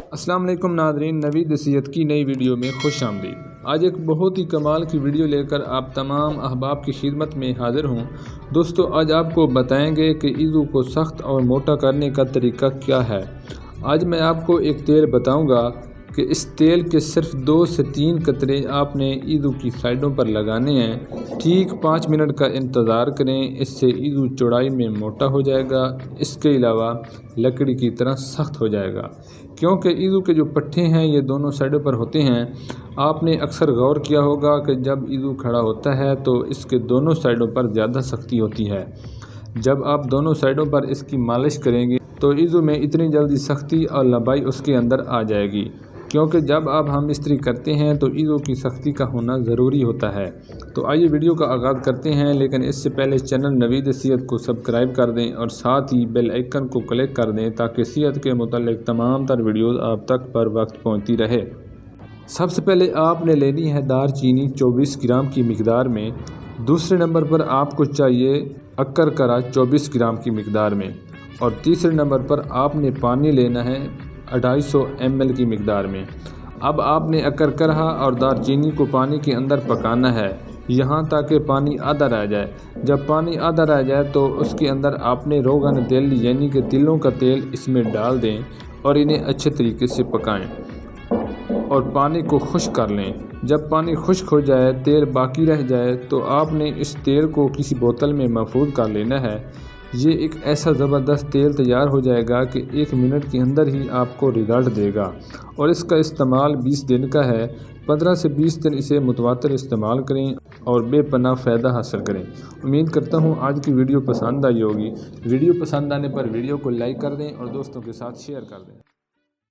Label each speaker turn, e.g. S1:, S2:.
S1: السلام علیکم ناظرین، نوید صحت کی نئی ویڈیو میں خوش آمدید۔ آج ایک بہت ہی کمال کی ویڈیو لے کر آپ تمام احباب کی خدمت میں حاضر ہوں۔ دوستو، آج آپ کو بتائیں گے کہ عضو کو سخت اور موٹا کرنے کا طریقہ کیا ہے۔ آج میں آپ کو ایک تیل بتاؤں گا کہ اس تیل کے صرف 2 سے 3 قطرے آپ نے عضو کی سائڈوں پر لگانے ہیں۔ ٹھیک 5 منٹ کا انتظار کریں، اس سے عضو چوڑائی میں موٹا ہو جائے گا، اس کے علاوہ لکڑی کی طرح سخت ہو جائے گا، کیونکہ عضو کے جو پٹھے ہیں یہ دونوں سائڈوں پر ہوتے ہیں۔ آپ نے اکثر غور کیا ہوگا کہ جب عضو کھڑا ہوتا ہے تو اس کے دونوں سائڈوں پر زیادہ سختی ہوتی ہے۔ جب آپ دونوں سائڈوں پر اس کی مالش کریں گے تو عضو میں اتنی جلدی سختی اور لمبائی اس کے اندر آ جائے گی، کیونکہ جب آپ ہم استری کرتے ہیں تو عضو کی سختی کا ہونا ضروری ہوتا ہے۔ تو آئیے ویڈیو کا آغاز کرتے ہیں، لیکن اس سے پہلے چینل نوید صحت کو سبسکرائب کر دیں اور ساتھ ہی بیل آئیکن کو کلک کر دیں تاکہ صحت کے متعلق تمام تر ویڈیوز آپ تک پر وقت پہنچتی رہے۔ سب سے پہلے آپ نے لینی ہے دار چینی 24 گرام کی مقدار میں۔ دوسرے نمبر پر آپ کو چاہیے اکرکرا 24 گرام کی مقدار میں، اور تیسرے نمبر پر آپ نے پانی لینا ہے 250 ml کی مقدار میں۔ اب آپ نے اکرکرا اور دار چینی کو پانی کے اندر پکانا ہے یہاں تک کہ پانی آدھا رہ جائے۔ جب پانی آدھا رہ جائے تو اس کے اندر آپ نے روغن تیل یعنی کہ تلوں کا تیل اس میں ڈال دیں اور انہیں اچھے طریقے سے پکائیں اور پانی کو خشک کر لیں۔ جب پانی خشک ہو جائے، تیل باقی رہ جائے تو آپ نے اس تیل کو کسی بوتل میں محفوظ کر لینا ہے۔ یہ ایک ایسا زبردست تیل تیار ہو جائے گا کہ 1 منٹ کے اندر ہی آپ کو رزلٹ دے گا، اور اس کا استعمال 20 دن کا ہے۔ 15 سے 20 دن اسے متواتر استعمال کریں اور بے پناہ فائدہ حاصل کریں۔ امید کرتا ہوں آج کی ویڈیو پسند آئی ہوگی۔ ویڈیو پسند آنے پر ویڈیو کو لائک کر دیں اور دوستوں کے ساتھ شیئر کر دیں۔